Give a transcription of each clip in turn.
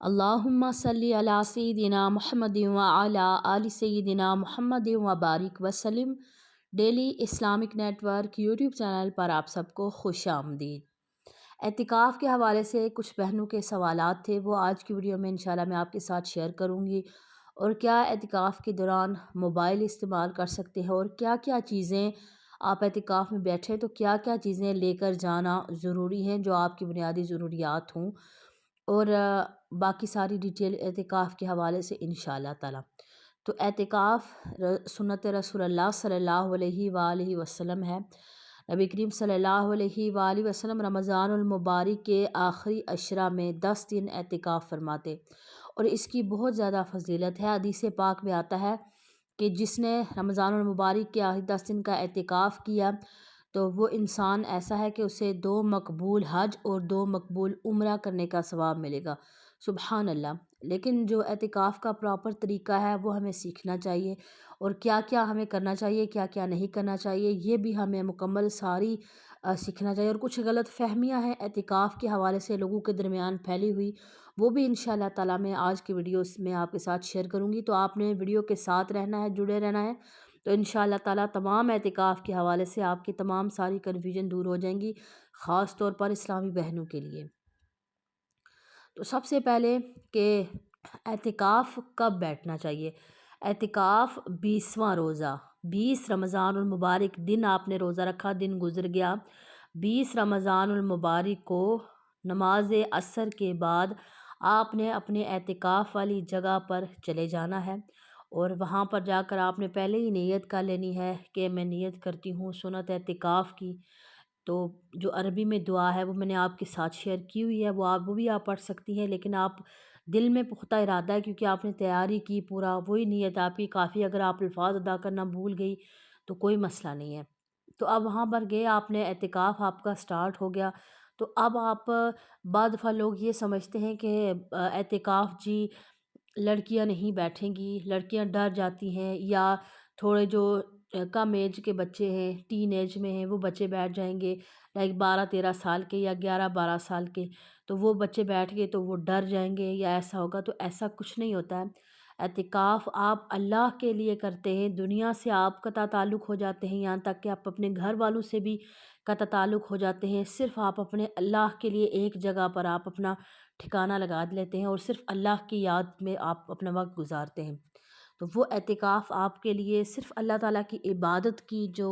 اللہم صلی علی سیدنا محمد وعلی آل سیدنا محمد وبارک وسلم۔ Daily Islamic network YouTube channel پر آپ سب کو خوش آمدید۔ اعتکاف کے حوالے سے کچھ بہنوں کے سوالات تھے، وہ آج کی ویڈیو میں انشاءاللہ میں آپ کے ساتھ شیئر کروں گی۔ اور کیا اعتکاف کے دوران موبائل استعمال کر سکتے ہیں، اور کیا کیا چیزیں آپ اعتکاف میں بیٹھے تو کیا کیا چیزیں لے کر جانا ضروری ہیں جو آپ کی بنیادی ضروریات ہوں، اور باقی ساری ڈیٹیل اعتکاف کے حوالے سے انشاءاللہ تعالی۔ تو اعتکاف سنت رسول اللہ صلی اللہ علیہ وآلہ وسلم ہے۔ نبی کریم صلی اللہ علیہ وآلہ وسلم رمضان المبارک کے آخری عشرہ میں 10 دن اعتکاف فرماتے، اور اس کی بہت زیادہ فضیلت ہے۔ حدیث پاک میں آتا ہے کہ جس نے رمضان المبارک کے آخری 10 دن کا اعتکاف کیا تو وہ انسان ایسا ہے کہ اسے 2 مقبول حج اور 2 مقبول عمرہ کرنے کا ثواب ملے گا۔ سبحان اللہ۔ لیکن جو اعتکاف کا پراپر طریقہ ہے وہ ہمیں سیکھنا چاہیے، اور کیا کیا ہمیں کرنا چاہیے، کیا کیا نہیں کرنا چاہیے، یہ بھی ہمیں مکمل ساری سیکھنا چاہیے۔ اور کچھ غلط فہمیاں ہیں اعتکاف کے حوالے سے لوگوں کے درمیان پھیلی ہوئی، وہ بھی انشاءاللہ تعالی میں آج کی ویڈیو میں آپ کے ساتھ شیئر کروں گی۔ تو آپ نے ویڈیو کے ساتھ رہنا ہے، جڑے رہنا ہے، تو انشاءاللہ تعالی تمام اعتکاف کے حوالے سے آپ کی تمام ساری کنفیوژن دور ہو جائیں گی، خاص طور پر اسلامی بہنوں کے لیے۔ تو سب سے پہلے کہ اعتکاف کب بیٹھنا چاہیے۔ اعتکاف 20واں روزہ، 20 رمضان المبارک دن آپ نے روزہ رکھا، دن گزر گیا، 20 رمضان المبارک کو نماز عصر کے بعد آپ نے اپنے اعتکاف والی جگہ پر چلے جانا ہے، اور وہاں پر جا کر آپ نے پہلے ہی نیت کر لینی ہے کہ میں نیت کرتی ہوں سنت اعتکاف کی۔ تو جو عربی میں دعا ہے وہ میں نے آپ کے ساتھ شیئر کی ہوئی ہے، وہ بھی آپ پڑھ سکتی ہیں، لیکن آپ دل میں پختہ ارادہ ہے کیونکہ آپ نے تیاری کی، پورا وہی نیت آپ کی کافی۔ اگر آپ الفاظ ادا کرنا بھول گئی تو کوئی مسئلہ نہیں ہے۔ تو اب وہاں پر گئے، آپ نے اعتکاف آپ کا سٹارٹ ہو گیا۔ تو اب آپ بعض دفعہ لوگ یہ سمجھتے ہیں کہ اعتکاف جی لڑکیاں نہیں بیٹھیں گی، لڑکیاں ڈر جاتی ہیں، یا تھوڑے جو کم ایج کے بچے ہیں، ٹین ایج میں ہیں، وہ بچے بیٹھ جائیں گے، لائک 12-13 سال کے یا 11-12 سال کے، تو وہ بچے بیٹھ گئے تو وہ ڈر جائیں گے یا ایسا ہوگا۔ تو ایسا کچھ نہیں ہوتا ہے۔ اعتکاف آپ اللہ کے لیے کرتے ہیں، دنیا سے آپ قطع تعلق ہو جاتے ہیں، یہاں تک کہ آپ اپنے گھر والوں سے بھی قطع تعلق ہو جاتے ہیں۔ صرف آپ اپنے اللہ کے لیے ایک جگہ پر آپ اپنا ٹھکانہ لگا لیتے ہیں، اور صرف اللہ کی یاد میں آپ اپنا وقت گزارتے ہیں۔ تو وہ اعتکاف آپ کے لیے صرف اللہ تعالیٰ کی عبادت کی جو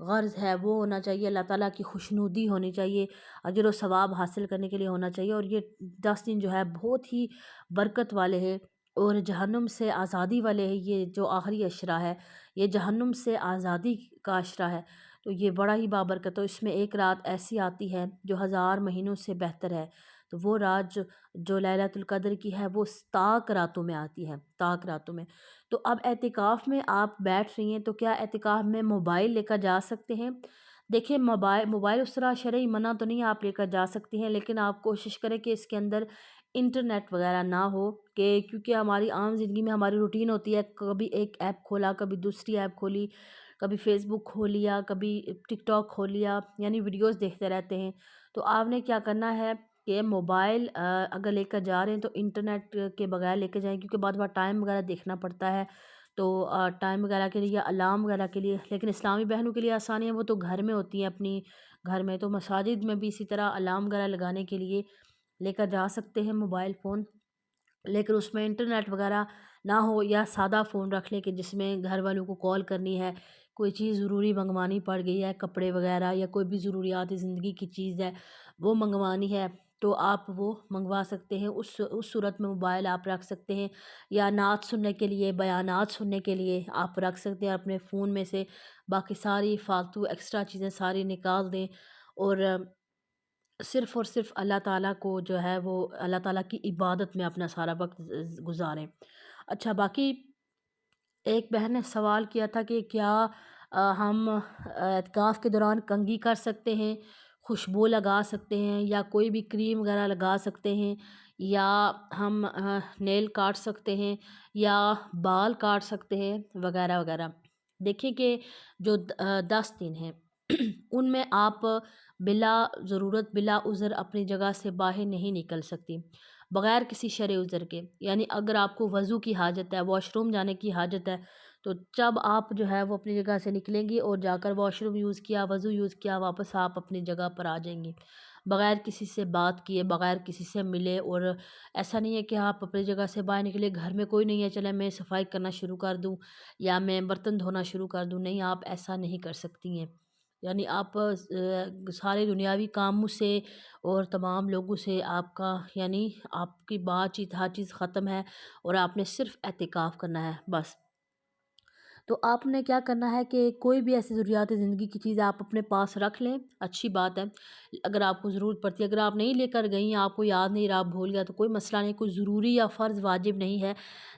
غرض ہے وہ ہونا چاہیے، اللہ تعالیٰ کی خوشنودی ہونی چاہیے، اجر و ثواب حاصل کرنے کے لیے ہونا چاہیے۔ اور یہ 10 دن جو ہے بہت ہی برکت والے ہیں اور جہنم سے آزادی والے ہیں۔ یہ جو آخری عشرہ ہے یہ جہنم سے آزادی کا عشرہ ہے، تو یہ بڑا ہی بابرکت ہے۔ اس میں ایک رات ایسی آتی ہے جو 1000 مہینوں سے بہتر ہے۔ تو وہ رات جو لیلۃ القدر کی ہے وہ طاق راتوں میں آتی ہے، طاق راتوں میں۔ تو اب اعتکاف میں آپ بیٹھ رہی ہیں تو کیا اعتکاف میں موبائل لے کر جا سکتے ہیں؟ دیکھیں موبائل اس طرح شرعی منع تو نہیں، آپ لے کر جا سکتی ہیں، لیکن آپ کوشش کریں کہ اس کے اندر انٹرنیٹ وغیرہ نہ ہو، کیونکہ ہماری عام زندگی میں ہماری روٹین ہوتی ہے، کبھی ایک ایپ کھولا، کبھی دوسری ایپ کھولی، کبھی فیس بک کھول لیا، کبھی ٹک ٹاک کھول لیا، یعنی ویڈیوز دیکھتے رہتے ہیں۔ تو آپ نے کیا کرنا ہے کہ موبائل اگر لے کر جا رہے ہیں تو انٹرنیٹ کے بغیر لے کے جائیں، کیونکہ بعد بار ٹائم وغیرہ دیکھنا پڑتا ہے، تو ٹائم وغیرہ کے لیے یا الارم وغیرہ کے لیے۔ لیکن اسلامی بہنوں کے لیے آسانی ہے، وہ تو گھر میں ہوتی ہیں اپنی گھر میں، تو مساجد میں بھی اسی طرح الارم وغیرہ لگانے کے لیے لے کر جا سکتے ہیں موبائل فون، لیکن اس میں انٹرنیٹ وغیرہ نہ ہو، یا سادہ فون رکھ لیں کہ جس میں گھر والوں کو کال کرنی ہے، کوئی چیز ضروری منگوانی پڑ گئی ہے، کپڑے وغیرہ یا کوئی بھی ضروریات زندگی کی چیز ہے وہ منگوانی ہے تو آپ وہ منگوا سکتے ہیں۔ اس صورت میں موبائل آپ رکھ سکتے ہیں، یا نعت سننے کے لیے، بیانات سننے کے لیے آپ رکھ سکتے ہیں اپنے فون میں سے۔ باقی ساری فالتو ایکسٹرا چیزیں ساری نکال دیں، اور صرف اور صرف اللہ تعالیٰ کو جو ہے وہ اللہ تعالیٰ کی عبادت میں اپنا سارا وقت گزاریں۔ اچھا، باقی ایک بہن نے سوال کیا تھا کہ کیا ہم اعتکاف کے دوران کنگھی کر سکتے ہیں، خوشبو لگا سکتے ہیں، یا کوئی بھی کریم وغیرہ لگا سکتے ہیں، یا ہم نیل کاٹ سکتے ہیں، یا بال کاٹ سکتے ہیں وغیرہ وغیرہ۔ دیکھیں کہ جو 10 دن ہیں ان میں آپ بلا ضرورت، بلا عذر اپنی جگہ سے باہر نہیں نکل سکتی۔ بغیر کسی شرع عذر کے، یعنی اگر آپ کو وضو کی حاجت ہے، واش روم جانے کی حاجت ہے، تو جب آپ جو ہے وہ اپنی جگہ سے نکلیں گی اور جا کر واش روم یوز کیا، وضو یوز کیا، واپس آپ اپنی جگہ پر آ جائیں گی بغیر کسی سے بات کیے، بغیر کسی سے ملے۔ اور ایسا نہیں ہے کہ آپ اپنی جگہ سے باہر نکلے، گھر میں کوئی نہیں ہے، چلے میں صفائی کرنا شروع کر دوں یا میں برتن دھونا شروع کر دوں، نہیں، آپ ایسا نہیں کر سکتی ہیں۔ یعنی آپ سارے دنیاوی کاموں سے اور تمام لوگوں سے آپ کا، یعنی آپ کی بات چیت ہر چیز ختم ہے، اور آپ نے صرف اعتکاف کرنا ہے بس۔ تو آپ نے کیا کرنا ہے کہ کوئی بھی ایسی ضروریات زندگی کی چیز آپ اپنے پاس رکھ لیں، اچھی بات ہے۔ اگر آپ کو ضرورت پڑتی ہے، اگر آپ نہیں لے کر گئیں، آپ کو یاد نہیں رہا، آپ بھول گیا، تو کوئی مسئلہ نہیں، کوئی ضروری یا فرض واجب نہیں ہے۔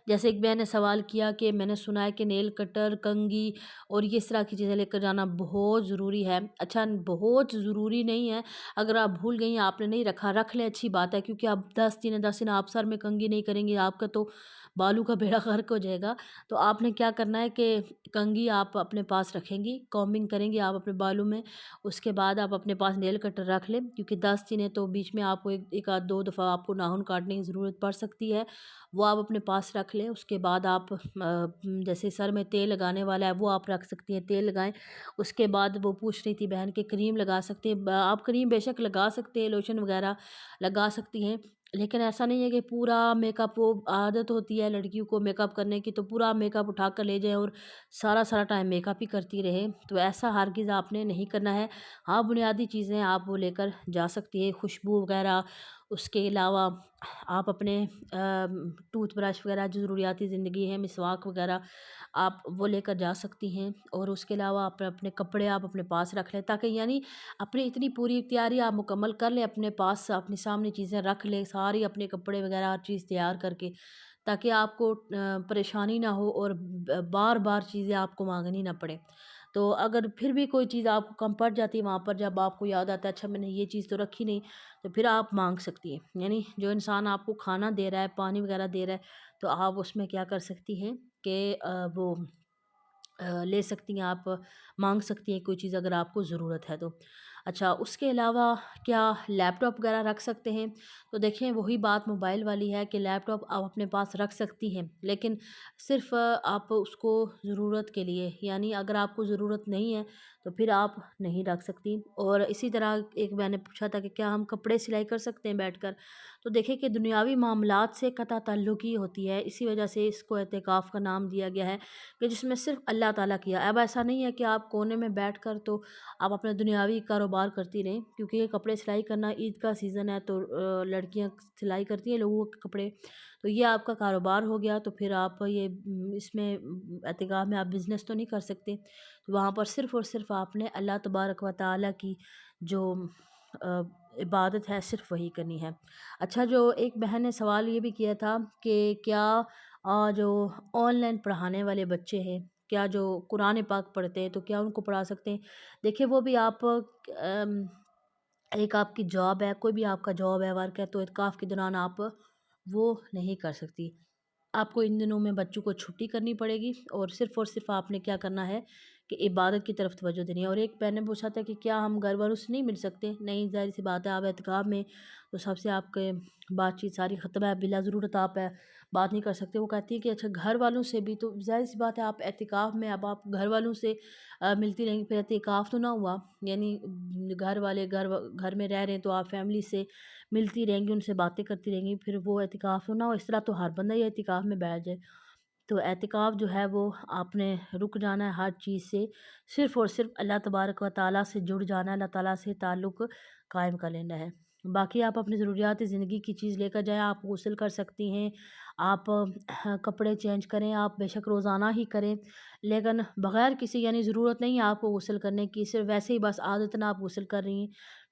جیسے ایک بہن نے سوال کیا کہ میں نے سنا ہے کہ نیل کٹر، کنگھی اور یہ اس طرح کی چیزیں لے کر جانا بہت ضروری ہے۔ اچھا، بہت ضروری نہیں ہے، اگر آپ بھول گئی ہیں، آپ نے نہیں رکھا، رکھ لیں، اچھی بات ہے، کیونکہ اب 10 دن آپ سر میں کنگھی نہیں کریں گے، آپ کا تو بالوں کا بیڑا غرق ہو جائے گا۔ تو آپ نے کیا کرنا ہے کہ کنگھی آپ اپنے پاس رکھیں گی، کومبنگ کریں گی آپ اپنے بالوں میں، اس کے بعد آپ اپنے پاس نیل کٹر رکھ لیں، کیونکہ 10 دن تو بیچ میں آپ کو ایک آدھ دو دفعہ آپ کو ناخن کاٹنے کی ضرورت پڑ سکتی ہے، وہ آپ اپنے پاس رکھ لیں۔ اس کے بعد آپ جیسے سر میں تیل لگانے والا ہے وہ آپ رکھ سکتی ہیں، تیل لگائیں۔ اس کے بعد وہ پوچھ رہی تھی بہن کہ کریم لگا سکتے ہیں، آپ کریم بے شک لگا سکتے ہیں، لوشن وغیرہ لگا سکتی ہیں، لیکن ایسا نہیں ہے کہ پورا میک اپ، وہ عادت ہوتی ہے لڑکیوں کو میک اپ کرنے کی، تو پورا میک اپ اٹھا کر لے جائیں اور سارا ٹائم میک اپ ہی کرتی رہے، تو ایسا ہرگز آپ نے نہیں کرنا ہے۔ ہاں، بنیادی چیزیں آپ وہ لے کر جا سکتی ہیں، خوشبو وغیرہ، اس کے علاوہ آپ اپنے ٹوتھ برش وغیرہ، جو ضروریاتی زندگی ہے، مسواک وغیرہ، آپ وہ لے کر جا سکتی ہیں۔ اور اس کے علاوہ اپنے کپڑے آپ اپنے پاس رکھ لیں، تاکہ یعنی اپنی اتنی پوری تیاری آپ مکمل کر لیں، اپنے پاس اپنے سامنے چیزیں رکھ لیں، ساری اپنے کپڑے وغیرہ ہر چیز تیار کر کے، تاکہ آپ کو پریشانی نہ ہو اور بار بار چیزیں آپ کو مانگنی نہ پڑے۔ تو اگر پھر بھی کوئی چیز آپ کو کم پڑ جاتی ہے، وہاں پر جب آپ کو یاد آتا ہے اچھا میں نے یہ چیز تو رکھی نہیں، تو پھر آپ مانگ سکتی ہیں۔ یعنی جو انسان آپ کو کھانا دے رہا ہے، پانی وغیرہ دے رہا ہے، تو آپ اس میں کیا کر سکتی ہیں کہ وہ لے سکتی ہیں، آپ مانگ سکتی ہیں کوئی چیز اگر آپ کو ضرورت ہے تو۔ اچھا، اس کے علاوہ کیا لیپ ٹاپ وغیرہ رکھ سکتے ہیں؟ تو دیکھیں وہی بات موبائل والی ہے کہ لیپ ٹاپ آپ اپنے پاس رکھ سکتی ہیں، لیکن صرف آپ اس کو ضرورت کے لیے، یعنی اگر آپ کو ضرورت نہیں ہے تو پھر آپ نہیں رکھ سکتی۔ اور اسی طرح ایک میں نے پوچھا تھا کہ کیا ہم کپڑے سلائی کر سکتے ہیں بیٹھ کر؟ تو دیکھیں کہ دنیاوی معاملات سے قطع تعلق ہی ہوتی ہے، اسی وجہ سے اس کو اعتکاف کا نام دیا گیا ہے، کہ جس میں صرف اللہ تعالیٰ کیا۔ اب ایسا نہیں ہے کہ آپ کونے میں بیٹھ کر تو آپ اپنا دنیاوی کاروبار کرتی رہیں، کیونکہ یہ کپڑے سلائی کرنا، عید کا سیزن ہے تو لڑکیاں سلائی کرتی ہیں لوگوں کے کپڑے، تو یہ آپ کا کاروبار ہو گیا، تو پھر آپ یہ اس میں اعتکاف میں آپ بزنس تو نہیں کر سکتے، تو وہاں پر صرف اور صرف آپ نے اللہ تبارک و تعالیٰ کی جو عبادت ہے صرف وہی کرنی ہے۔ اچھا، جو ایک بہن نے سوال یہ بھی کیا تھا کہ کیا جو آن لائن پڑھانے والے بچے ہیں، کیا جو قرآن پاک پڑھتے ہیں تو کیا ان کو پڑھا سکتے ہیں؟ دیکھیں وہ بھی آپ ایک آپ کی جاب ہے، کوئی بھی آپ کا جاب ہے، ورک ہے، تو اعتکاف کے دوران آپ وہ نہیں کر سکتی۔ آپ کو ان دنوں میں بچوں کو چھٹی کرنی پڑے گی، اور صرف آپ نے کیا کرنا ہے کہ عبادت کی طرف توجہ دینی ہے۔ اور ایک بہن نے پوچھا تھا کہ کیا ہم گھر والوں سے نہیں مل سکتے؟ نہیں، ظاہر سی بات ہے، آپ اعتکاف میں تو سب سے آپ کے بات چیت ساری ختم ہے، بلا ضرورت آپ بات نہیں کر سکتے۔ وہ کہتی ہے کہ اچھا گھر والوں سے بھی، تو ظاہر سی بات ہے آپ اعتکاف میں اب آپ گھر والوں سے ملتی رہیں گی، پھر اعتکاف تو نہ ہوا۔ یعنی گھر والے گھر میں رہ رہے ہیں تو آپ فیملی سے ملتی رہیں گی، ان سے باتیں کرتی رہیں گی، پھر وہ اعتکاف تو نہ ہو۔ اس طرح تو ہر بندہ ہی اعتکاف میں بیٹھ جائے، تو اعتکاف جو ہے وہ آپ نے رک جانا ہے ہر چیز سے، صرف اور صرف اللہ تبارک و تعالیٰ سے جڑ جانا ہے، اللہ تعالیٰ سے تعلق قائم کر لینا ہے۔ باقی آپ اپنی ضروریات زندگی کی چیز لے کر جائیں، آپ غسل کر سکتی ہیں، آپ کپڑے چینج کریں، آپ بے شک روزانہ ہی کریں، لیکن بغیر کسی یعنی ضرورت نہیں ہے آپ کو غسل کرنے کی، صرف ویسے ہی بس عادتاً آپ غسل کر رہی ہیں،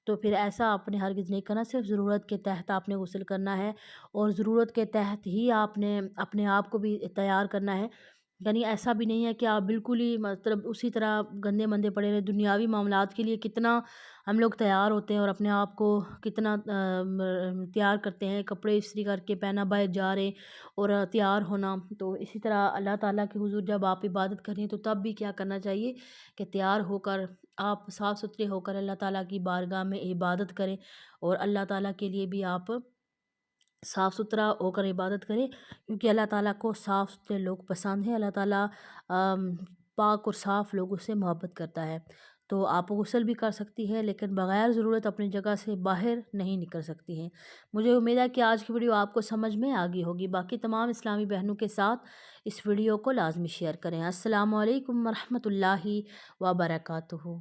تو پھر ایسا آپ نے ہرگز نہیں کرنا، صرف ضرورت کے تحت آپ نے غسل کرنا ہے، اور ضرورت کے تحت ہی آپ نے اپنے آپ کو بھی تیار کرنا ہے۔ یعنی ایسا بھی نہیں ہے کہ آپ بالکل ہی مطلب اسی طرح گندے مندے پڑے رہے۔ دنیاوی معاملات کے لیے کتنا ہم لوگ تیار ہوتے ہیں اور اپنے آپ کو کتنا تیار کرتے ہیں، کپڑے استری کر کے پہنا، باہر جا رہے اور تیار ہونا، تو اسی طرح اللہ تعالیٰ کے حضور جب آپ عبادت کریں تو تب بھی کیا کرنا چاہیے کہ تیار ہو کر آپ صاف ستھرے ہو کر اللہ تعالیٰ کی بارگاہ میں عبادت کریں، اور اللہ تعالیٰ کے لیے بھی آپ صاف ستھرا ہو کر عبادت کریں، کیونکہ اللہ تعالیٰ کو صاف ستھرے لوگ پسند ہیں۔ اللہ تعالیٰ پاک اور صاف لوگوں سے محبت کرتا ہے۔ تو آپ غسل بھی کر سکتی ہیں، لیکن بغیر ضرورت اپنی جگہ سے باہر نہیں نکل سکتی ہیں۔ مجھے امید ہے کہ آج کی ویڈیو آپ کو سمجھ میں آ گئی ہوگی۔ باقی تمام اسلامی بہنوں کے ساتھ اس ویڈیو کو لازمی شیئر کریں۔ السلام علیکم ورحمۃ اللہ وبرکاتہ۔